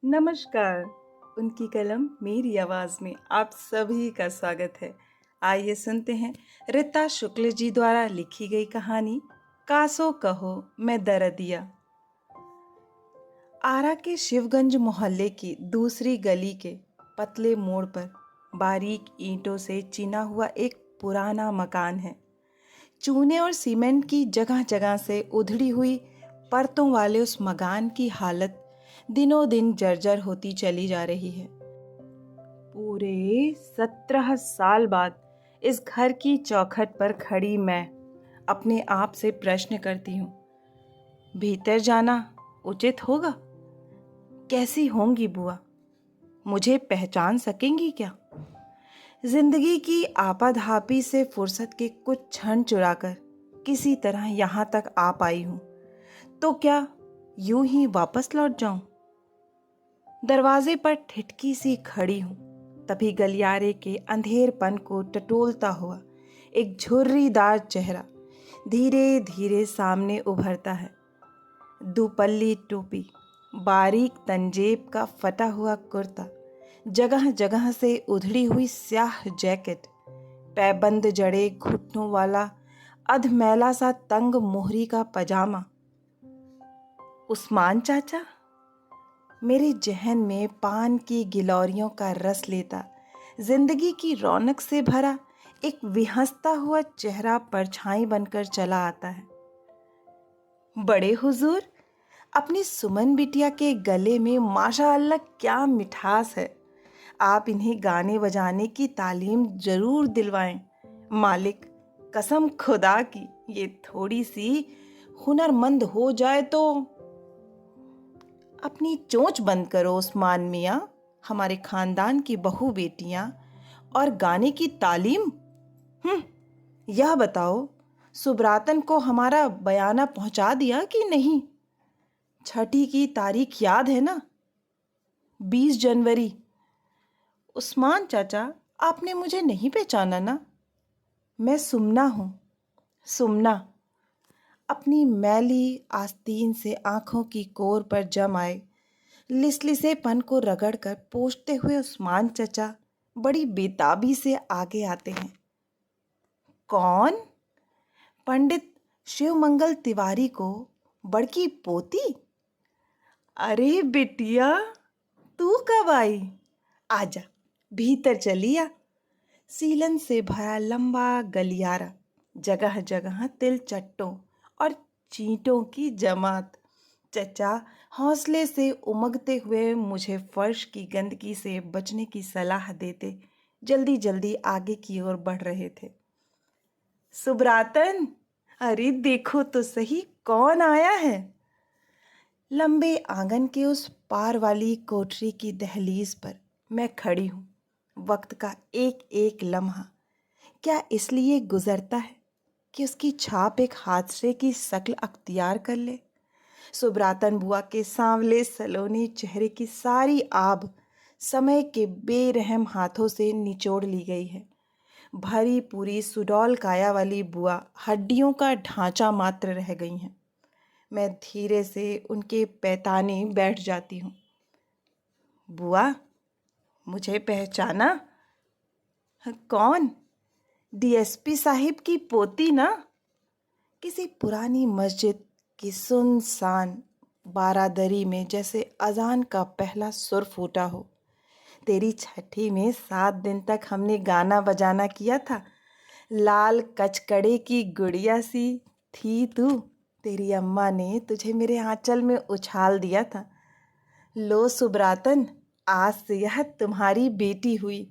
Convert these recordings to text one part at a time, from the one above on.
नमस्कार। उनकी कलम मेरी आवाज़ में आप सभी का स्वागत है। आइए सुनते हैं रीता शुक्ल जी द्वारा लिखी गई कहानी कासो कहो मैं दरदिया। आरा के शिवगंज मोहल्ले की दूसरी गली के पतले मोड़ पर बारीक ईंटों से चिना हुआ एक पुराना मकान है। चूने और सीमेंट की जगह जगह से उधड़ी हुई परतों वाले उस मकान की हालत दिनों दिन जर्जर होती चली जा रही है। पूरे 17 साल बाद इस घर की चौखट पर खड़ी मैं अपने आप से प्रश्न करती हूँ, भीतर जाना उचित होगा? कैसी होंगी बुआ? मुझे पहचान सकेंगी क्या? जिंदगी की आपाधापी से फुर्सत के कुछ क्षण चुराकर किसी तरह यहाँ तक आ पाई हूँ, तो क्या यूं ही वापस लौट जाऊं? दरवाजे पर ठिठकी सी खड़ी हूं, तभी गलियारे के अंधेरपन को टटोलता हुआ एक झुर्रीदार चेहरा धीरे धीरे सामने उभरता है। दुपल्ली टोपी, बारीक तंजेब का फटा हुआ कुर्ता, जगह जगह से उधड़ी हुई स्याह जैकेट, पैबंद जड़े घुटनों वाला अधमैला सा तंग मोहरी का पजामा। उस्मान चाचा? मेरे जहन में पान की गिलौरियों का रस लेता जिंदगी की रौनक से भरा एक विहंसता हुआ चेहरा परछाई बनकर चला आता है। बड़े हुजूर, अपनी सुमन बिटिया के गले में माशाअल्लाह क्या मिठास है। आप इन्हें गाने बजाने की तालीम जरूर दिलवाएं। मालिक, कसम खुदा की ये थोड़ी सी हुनरमंद हो जाए तो। अपनी चोंच बंद करो उस्मान मियाँ। हमारे खानदान की बहू बेटियां और गाने की तालीम। यह बताओ, सुब्रातन को हमारा बयाना पहुंचा दिया कि नहीं? छठी की तारीख याद है ना? 20 जनवरी। उस्मान चाचा, आपने मुझे नहीं पहचाना ना? मैं सुमना हूँ, सुमना। अपनी मैली आस्तीन से आंखों की कोर पर जम आए लिसलिसेपन को रगड़कर पोंछते हुए उस्मान चचा बड़ी बेताबी से आगे आते हैं। कौन? पंडित शिवमंगल तिवारी को बड़की पोती? अरे बिटिया, तू कब आई? आजा, भीतर चलिया। सीलन से भरा लंबा गलियारा, जगह जगह तिलचट्टों और चींटों की जमात। चचा हौसले से उमगते हुए मुझे फर्श की गंदगी से बचने की सलाह देते जल्दी जल्दी आगे की ओर बढ़ रहे थे। सुब्रातन, अरे देखो तो सही कौन आया है। लंबे आंगन के उस पार वाली कोठरी की दहलीज पर मैं खड़ी हूँ। वक्त का एक एक लम्हा क्या इसलिए गुजरता है कि उसकी छाप एक हादसे की शक्ल अख्तियार कर ले? सुब्रातन बुआ के सांवले सलोने चेहरे की सारी आब समय के बेरहम हाथों से निचोड़ ली गई है। भरी पूरी सुडौल काया वाली बुआ हड्डियों का ढांचा मात्र रह गई हैं। मैं धीरे से उनके पैताने बैठ जाती हूँ। बुआ, मुझे पहचाना? कौन? डीएसपी साहिब की पोती ना? किसी पुरानी मस्जिद की सुनसान बारादरी में जैसे अजान का पहला सुर फूटा हो। तेरी छठी में 7 दिन तक हमने गाना बजाना किया था। लाल कचकड़े की गुड़िया सी थी तू। तेरी अम्मा ने तुझे मेरे आंचल में उछाल दिया था। लो सुब्रातन, आज से यह तुम्हारी बेटी हुई।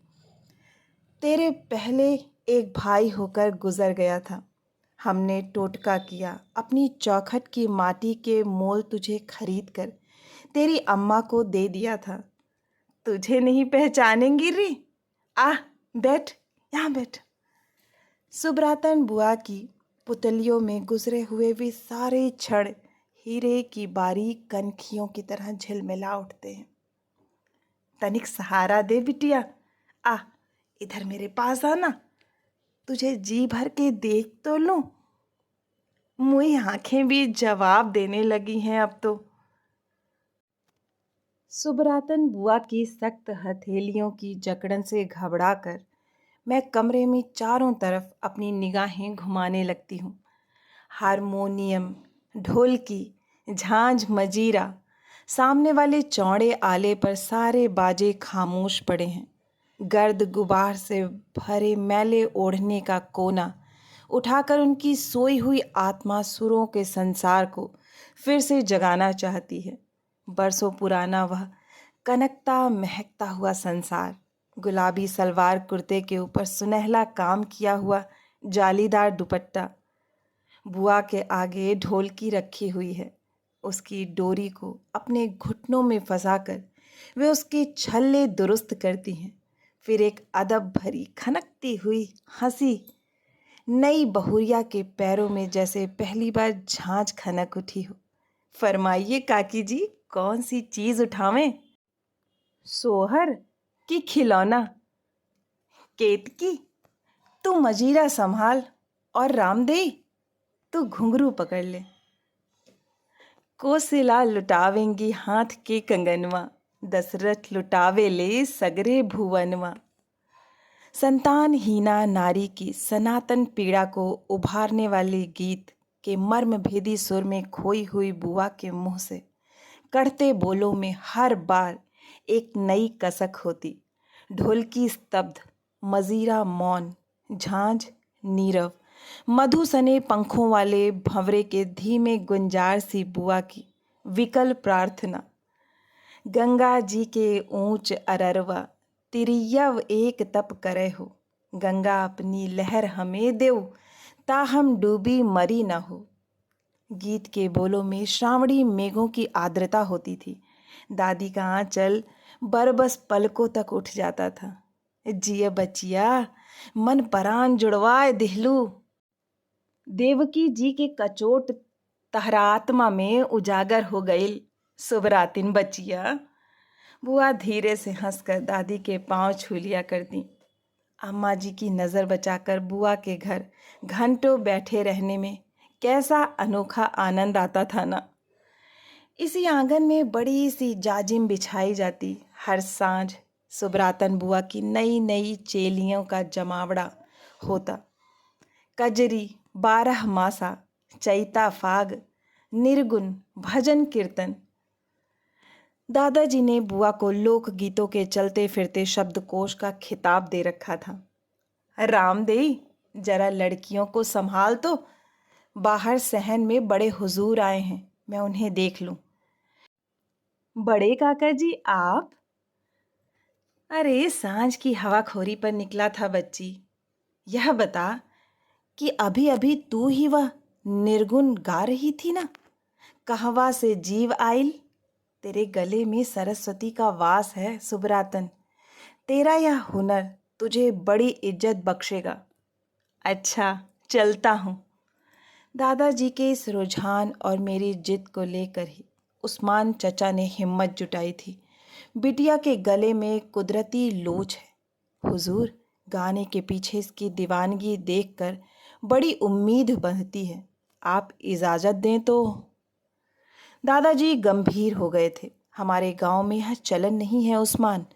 तेरे पहले एक भाई होकर गुजर गया था। हमने टोटका किया, अपनी चौखट की माटी के मोल तुझे खरीद कर तेरी अम्मा को दे दिया था। तुझे नहीं पहचानेंगी री? आ, बैठ, यहाँ बैठ। सुब्रातन बुआ की पुतलियों में गुजरे हुए भी सारे क्षण हीरे की बारीक कनखियों की तरह झिलमिला उठते हैं। तनिक सहारा दे बिटिया। आ, इधर मेरे पास आना। तुझे जी भर के देख तो लूं। मुई आंखें भी जवाब देने लगी हैं अब तो। सुबरातन बुआ की सख्त हथेलियों की जकड़न से घबराकर मैं कमरे में चारों तरफ अपनी निगाहें घुमाने लगती हूँ। हारमोनियम, ढोलकी, झांझ, मजीरा, सामने वाले चौड़े आले पर सारे बाजे खामोश पड़े हैं। गर्द गुबार से भरे मैले ओढ़ने का कोना उठाकर उनकी सोई हुई आत्मा सुरों के संसार को फिर से जगाना चाहती है। बरसों पुराना वह कनकता महकता हुआ संसार, गुलाबी सलवार कुर्ते के ऊपर सुनहला काम किया हुआ जालीदार दुपट्टा। बुआ के आगे ढोलकी रखी हुई है। उसकी डोरी को अपने घुटनों में फंसाकर वे उसके छल्ले दुरुस्त करती हैं। फिर एक अदब भरी खनकती हुई हंसी नई बहुरिया के पैरों में जैसे पहली बार झांझ खनक उठी हो। फरमाइए काकी जी, कौन सी चीज उठावें? सोहर कि खिलौना? केतकी, तू मजीरा संभाल और रामदेई तू घुंघरू पकड़ ले। कोसिला लुटावेंगी हाथ के कंगनवा, दशरथ लुटावे ले सगरे भुवनवा। संतान हीना नारी की सनातन पीड़ा को उभारने वाले गीत के मर्म भेदी सुर में खोई हुई बुआ के मुंह से कड़ते बोलों में हर बार एक नई कसक होती। ढोलकी स्तब्ध, मजीरा मौन, झांझ नीरव, मधु सने पंखों वाले भंवरे के धीमे गुंजार सी बुआ की विकल प्रार्थना। गंगा जी के ऊंच अररवा तिरियव एक तप करे हो, गंगा अपनी लहर हमें देव ता हम डूबी मरी न हो। गीत के बोलों में श्रावणी मेघों की आर्द्रता होती थी। दादी का आंचल बरबस पलकों तक उठ जाता था। जिया बचिया, मन परान जुड़वाए दिहलू। देवकी जी के कचोट तहरा आत्मा में उजागर हो गई। सुबरातिन बचिया। बुआ धीरे से हंसकर दादी के पांव छू लिया करती। अम्मा जी की नज़र बचाकर बुआ के घर घंटों बैठे रहने में कैसा अनोखा आनंद आता था ना। इसी आंगन में बड़ी सी जाजिम बिछाई जाती। हर सांझ सुबरातन बुआ की नई नई चेलियों का जमावड़ा होता। कजरी, 12 मासा, चैता फाग, निर्गुण, भजन कीर्तन। दादाजी ने बुआ को लोकगीतों के चलते फिरते शब्दकोश का खिताब दे रखा था। रामदेई, जरा लड़कियों को संभाल तो, बाहर सहन में बड़े हुजूर आए हैं, मैं उन्हें देख लूं। बड़े काका जी आप? अरे सांझ की हवाखोरी पर निकला था बच्ची। यह बता कि अभी अभी तू ही वह निर्गुण गा रही थी ना? कहवा से जीव आइल? तेरे गले में सरस्वती का वास है सुबरातन। तेरा यह हुनर तुझे बड़ी इज्जत बख्शेगा। अच्छा, चलता हूँ। दादाजी के इस रुझान और मेरी जिद को लेकर ही उस्मान चचा ने हिम्मत जुटाई थी। बिटिया के गले में कुदरती लोच है हुजूर, गाने के पीछे इसकी दीवानगी देखकर बड़ी उम्मीद बंधती है। आप इजाज़त दें तो। दादाजी गंभीर हो गए थे। हमारे गांव में यह चलन नहीं है उस्मान।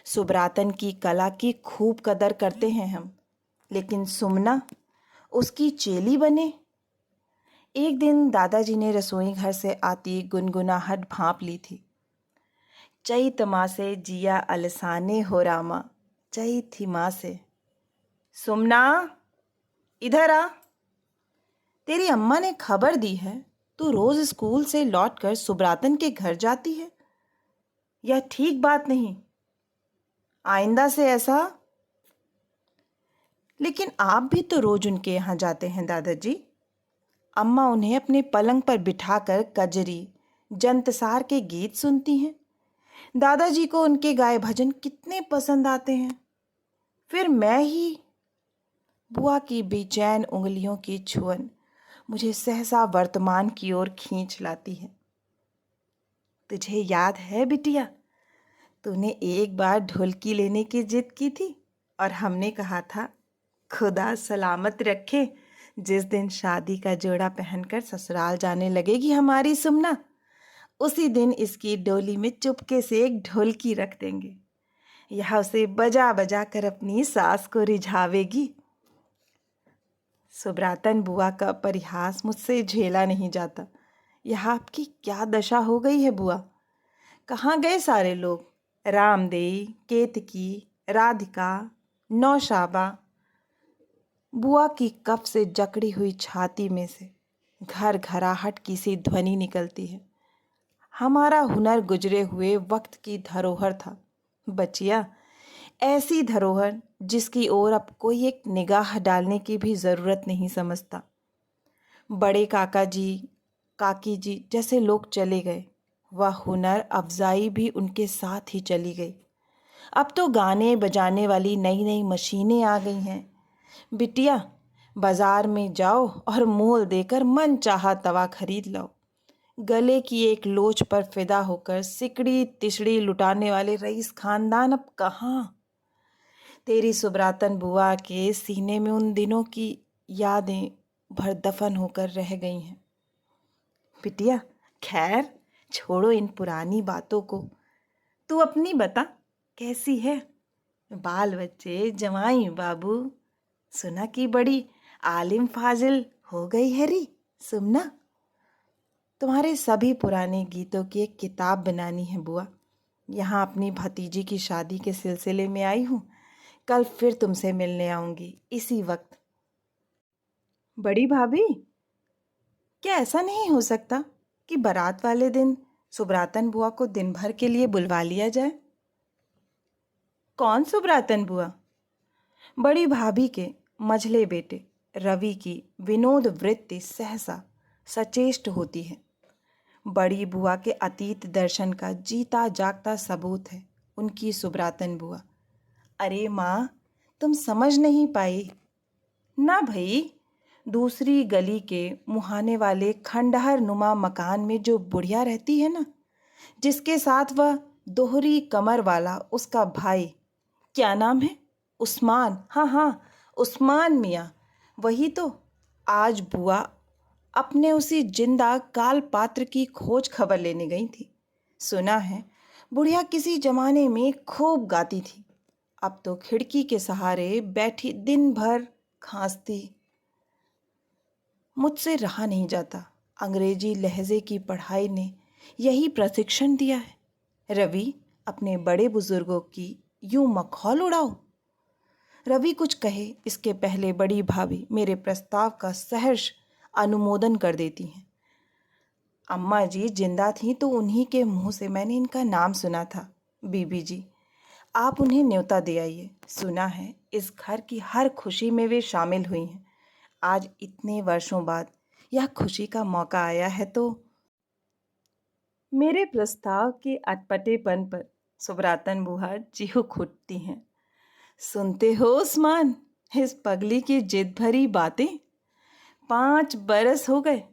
सुबरातन की कला की खूब कदर करते हैं हम, लेकिन सुमना उसकी चेली बने। एक दिन दादाजी ने रसोई घर से आती गुनगुनाहट भांप ली थी। चैत मासे जिया अलसाने हो रामा, चैत माँ से। सुमना, इधर आ। तेरी अम्मा ने खबर दी है तू रोज स्कूल से लौटकर सुबरातन के घर जाती है। यह ठीक बात नहीं। आइंदा से ऐसा। लेकिन आप भी तो रोज उनके यहाँ जाते हैं दादाजी। अम्मा उन्हें अपने पलंग पर बिठाकर कजरी, जंतसार के गीत सुनती हैं। दादाजी को उनके गाए भजन कितने पसंद आते हैं। फिर मैं ही। बुआ की बेचैन उंगलियों की छुअन मुझे सहसा वर्तमान की ओर खींच लाती है। तुझे याद है बिटिया, तूने एक बार ढोलकी लेने की जिद की थी और हमने कहा था खुदा सलामत रखे जिस दिन शादी का जोड़ा पहनकर ससुराल जाने लगेगी हमारी सुमना, उसी दिन इसकी डोली में चुपके से एक ढोलकी रख देंगे। यह उसे बजा बजा कर अपनी सास को रिझावेगी। सुब्रातन बुआ का परिहास मुझसे झेला नहीं जाता। यह आपकी क्या दशा हो गई है बुआ? कहाँ गए सारे लोग? रामदेई, केतकी, राधिका, नौशाबा। बुआ की कफ से जकड़ी हुई छाती में से घर घराहट की सी ध्वनि निकलती है। हमारा हुनर गुजरे हुए वक्त की धरोहर था बचिया, ऐसी धरोहर जिसकी ओर अब कोई एक निगाह डालने की भी ज़रूरत नहीं समझता। बड़े काका जी, काकी जी जैसे लोग चले गए, वह हुनर अफजाई भी उनके साथ ही चली गई। अब तो गाने बजाने वाली नई नई मशीनें आ गई हैं। बिटिया, बाजार में जाओ और मोल देकर मन चाहा तवा खरीद लो। गले की एक लोच पर फिदा होकर सिकड़ी तिसड़ी लुटाने वाले रईस खानदान अब कहाँ? तेरी सुब्रातन बुआ के सीने में उन दिनों की यादें भर दफन होकर रह गई हैं। बिटिया, खैर छोड़ो इन पुरानी बातों को। तू अपनी बता, कैसी है? बाल बच्चे, जमाई बाबू? सुना कि बड़ी आलिम फाजिल हो गई है री। सुमना, तुम्हारे सभी पुराने गीतों की एक किताब बनानी है बुआ। यहाँ अपनी भतीजी की शादी के सिलसिले में आई हूँ। कल फिर तुमसे मिलने आऊँगी इसी वक्त। बड़ी भाभी, क्या ऐसा नहीं हो सकता कि बारात वाले दिन सुब्रातन बुआ को दिन भर के लिए बुलवा लिया जाए? कौन सुब्रातन बुआ? बड़ी भाभी के मझले बेटे रवि की विनोद वृत्ति सहसा सचेष्ट होती है। बड़ी बुआ के अतीत दर्शन का जीता जागता सबूत है उनकी सुब्रातन बुआ। अरे माँ, तुम समझ नहीं पाई ना भई। दूसरी गली के मुहाने वाले खंडहर नुमा मकान में जो बुढ़िया रहती है ना, जिसके साथ वह दोहरी कमर वाला उसका भाई, क्या नाम है? उस्मान। हाँ हाँ, उस्मान मियाँ, वही तो। आज बुआ अपने उसी जिंदा काल पात्र की खोज खबर लेने गई थी। सुना है बुढ़िया किसी जमाने में खूब गाती थी। अब तो खिड़की के सहारे बैठी दिन भर खांसती। मुझसे रहा नहीं जाता। अंग्रेजी लहजे की पढ़ाई ने यही प्रशिक्षण दिया है। रवि, अपने बड़े बुजुर्गों की यूं मखौल उड़ाओ। रवि कुछ कहे इसके पहले बड़ी भाभी मेरे प्रस्ताव का सहर्ष अनुमोदन कर देती हैं। अम्मा जी जिंदा थीं तो उन्हीं के मुंह से मैंने इनका नाम सुना था। बीबी जी, आप उन्हें न्योता दे आइए। सुना है इस घर की हर खुशी में वे शामिल हुई हैं। आज इतने वर्षों बाद यह खुशी का मौका आया है तो। मेरे प्रस्ताव के अटपटेपन पर सुब्रातन बुआ चीख उठती हैं। सुनते हो उस्मान, इस पगली की जिद भरी बातें? 5 बरस हो गए।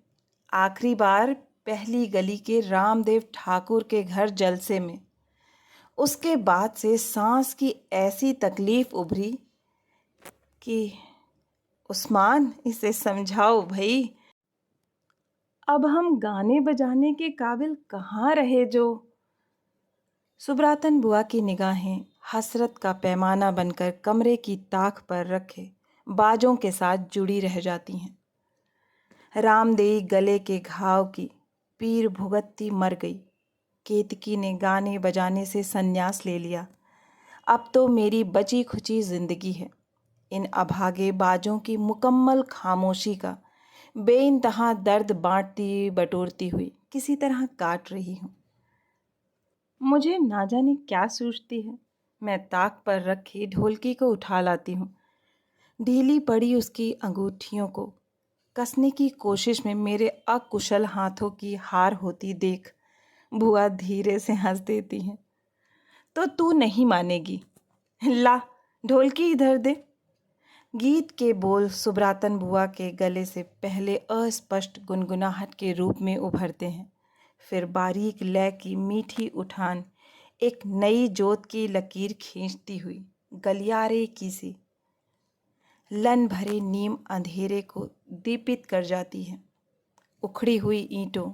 आखिरी बार पहली गली के रामदेव ठाकुर के घर जलसे में। उसके बाद से सांस की ऐसी तकलीफ उभरी कि उस्मान, इसे समझाओ भई। अब हम गाने बजाने के काबिल कहाँ रहे जो। सुब्रातन बुआ की निगाहें हसरत का पैमाना बनकर कमरे की ताक पर रखे बाजों के साथ जुड़ी रह जाती हैं। रामदेई गले के घाव की पीर भुगतती मर गई। केतकी ने गाने बजाने से संन्यास ले लिया। अब तो मेरी बची खुची जिंदगी है इन अभागे बाजों की मुकम्मल खामोशी का बेइंतहा दर्द बांटती बटोरती हुई किसी तरह काट रही हूँ। मुझे ना जाने क्या सूझती है। मैं ताक पर रखी ढोलकी को उठा लाती हूँ। ढीली पड़ी उसकी अंगूठियों को कसने की कोशिश में मेरे अकुशल हाथों की हार होती देख बुआ धीरे से हंस देती हैं। तो तू नहीं मानेगी। ला, ढोलकी इधर दे। गीत के बोल सुब्रातन बुआ के गले से पहले अस्पष्ट गुनगुनाहट के रूप में उभरते हैं, फिर बारीक लय की मीठी उठान एक नई जोत की लकीर खींचती हुई गलियारे की सी लन भरे नीम अंधेरे को दीपित कर जाती है। उखड़ी हुई ईंटों,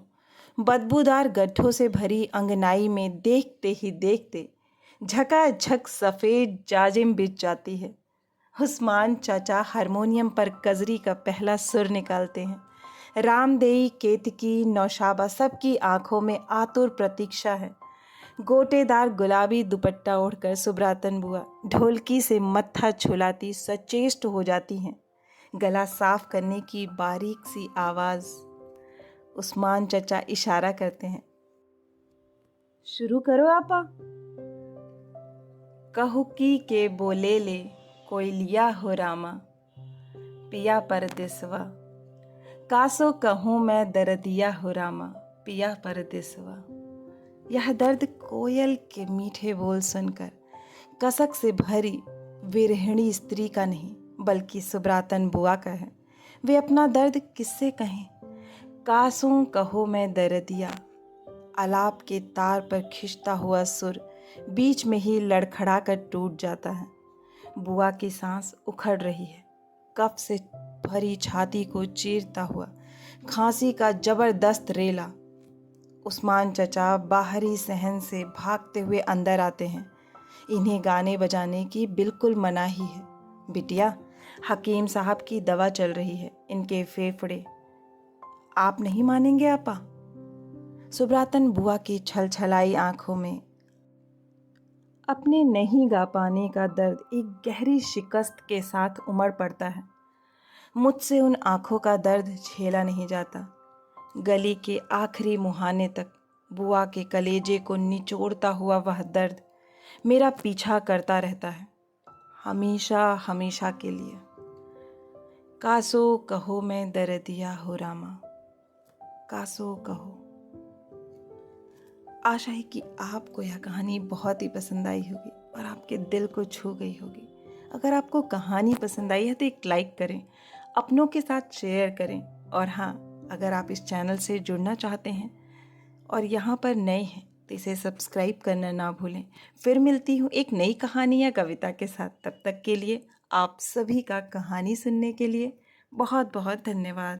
बदबूदार गड्ढों से भरी अंगनाई में देखते ही देखते झकाझक सफ़ेद जाजिम बिछ जाती है। उस्मान चाचा हारमोनियम पर कजरी का पहला सुर निकालते हैं। रामदेई, केतकी, नौशाबा सबकी आंखों में आतुर प्रतीक्षा है। गोटेदार गुलाबी दुपट्टा ओढ़कर सुब्रातन बुआ ढोलकी से मत्था छुलाती सचेष्ट हो जाती हैं। गला साफ करने की बारीक सी आवाज़। उस्मान चचा इशारा करते हैं, शुरू करो आपा। कहुकी के बोले ले कोई लिया हो रामा, पिया परदेसवा। कासो कहूँ मैं दर्दिया हो रामा, पिया परदेसवा। यह दर्द कोयल के मीठे बोल सुनकर कसक से भरी विरहिणी स्त्री का नहीं बल्कि सुब्रातन बुआ का है। वे अपना दर्द किससे कहें? कासों कहो मैं दर्दिया, आलाप के तार पर खिंचता हुआ सुर बीच में ही लड़खड़ा कर टूट जाता है। बुआ की सांस उखड़ रही है। कफ से भरी छाती को चीरता हुआ खांसी का जबरदस्त रेला। उस्मान चचा बाहरी सहन से भागते हुए अंदर आते हैं। इन्हें गाने बजाने की बिल्कुल मनाही है। बिटिया, हकीम साहब की दवा चल रही है, इनके फेफड़े। आप नहीं मानेंगे आपा। सुब्रातन बुआ की छलछलाई आंखों में अपने नहीं गा पाने का दर्द एक गहरी शिकस्त के साथ उमड़ पड़ता है। मुझसे उन आंखों का दर्द झेला नहीं जाता। गली के आखिरी मुहाने तक बुआ के कलेजे को निचोड़ता हुआ वह दर्द मेरा पीछा करता रहता है, हमेशा हमेशा के लिए। कासो कहो मैं दर्दिया हो रामा, कासो कहो। आशा है कि आपको यह कहानी बहुत ही पसंद आई होगी और आपके दिल को छू गई होगी। अगर आपको कहानी पसंद आई है तो एक लाइक करें, अपनों के साथ शेयर करें। और हाँ, अगर आप इस चैनल से जुड़ना चाहते हैं और यहाँ पर नए हैं तो इसे सब्सक्राइब करना ना भूलें। फिर मिलती हूँ एक नई कहानी या कविता के साथ। तब तक के लिए आप सभी का कहानी सुनने के लिए बहुत बहुत धन्यवाद।